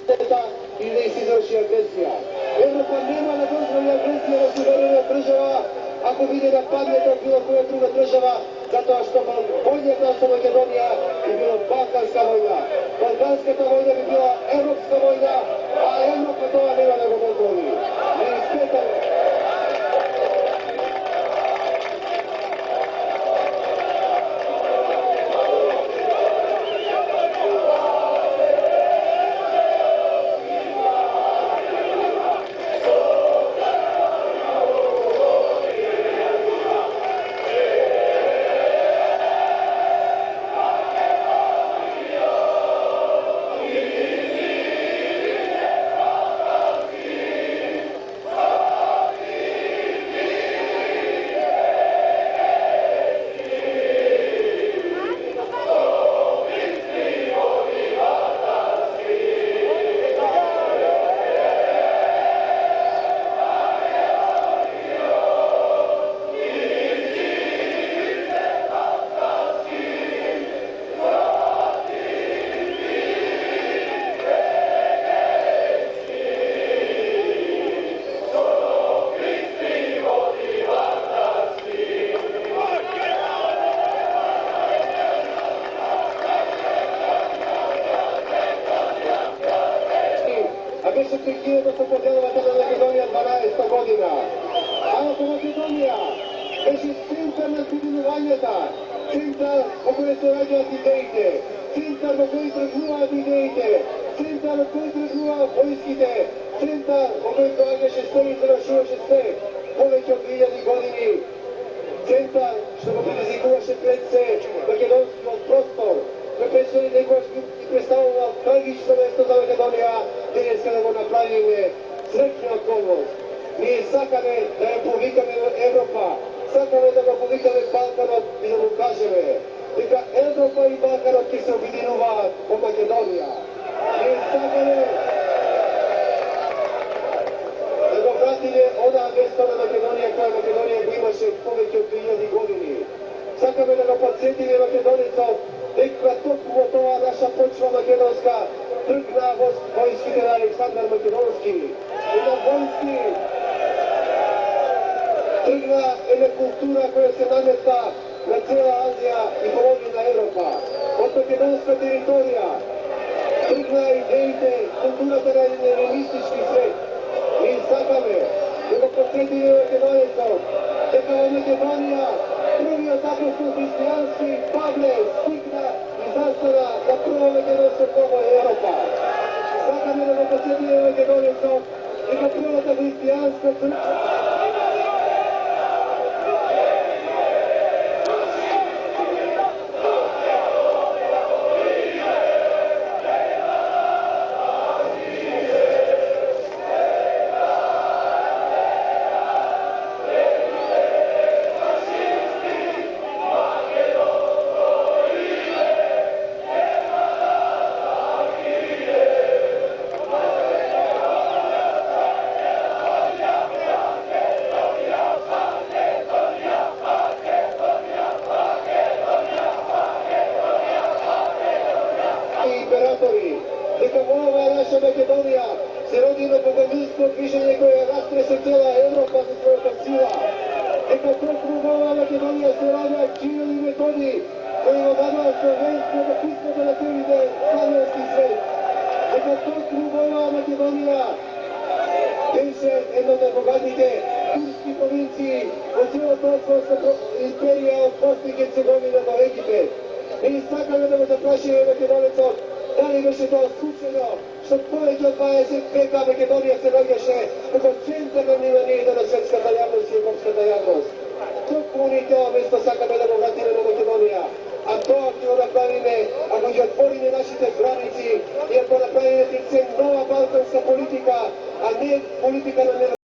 šteta ili da se izvrši agresija. Evropa nema da dozvoli agresija na suverena država ako vide da padne to bilo koja druga država, zato što bolje kao Makedonija bi bila balkanska vojna. Balkanska ta vojna bi bila evropska vojna, a Evropa toga nema da go dozvoli. Ne ispetamo. Беше прекинато со поделбата на Македонија 12 година. Ако Македонија беше центар на обединувањата, центар во кој се раѓаат идеите, центар во кој тргнуваат идеите, центар во кој тргнуваат војските, центар во кој доаѓаше се и завршуваше се повеќе од 2000 години, центар што го предизвикуваше пред се македонскиот простор, кој пред некојаш ги представува трагично место за Македонија, денеска да го направиме среќна околност. Ние сакаме да ја повикаме Европа, сакаме да го повикаме Балканот и да му кажеме дека Европа и Балканот ќе се обединуваат во Македонија. Ние сакаме да го вратиме онаа место на Македонија која Македонија го имаше повеќе од 2000 години. Сакаме да го подсетиме македонецот дека токму во тоа наша почва македонска тргна во војските на Александар Македонски. И на војски тргна една култура која се наметна на цела Азија и половина Европа. Од македонска територија тргна идеите, културата на елинистички свет. И сакаме да го подсетиме македонецот дека во Македонија првиот апостол христијански Павле стигна и застана на прво македонско коло Европа. Сакаме да го подсетиме македонецот дека првата христијанска црква дека во оваа наша Македонија се роди едно богомилско движење кое растресе цела Европа со својата сила. Дека токму во оваа Македонија се раѓаат Кирил и Методи кои го дадоа словенство во писмото на целите славенски свет. Дека токму во оваа Македонија беше едно од богатите турски провинции во целата Османска империја од Босна и Херцеговина до Египет. Ние сакаме да го запрашиме македонецот дали беше тоа случајно што повеќе од 20 века Македонија се наоѓаше како центар на вниманието на светската јавност и европската јавност. Токму ние тоа место сакаме да го вратиме на Македонија, а тоа ќе го направиме ако ќе отвориме нашите граници и ако направиме нова балканска политика, а не политика на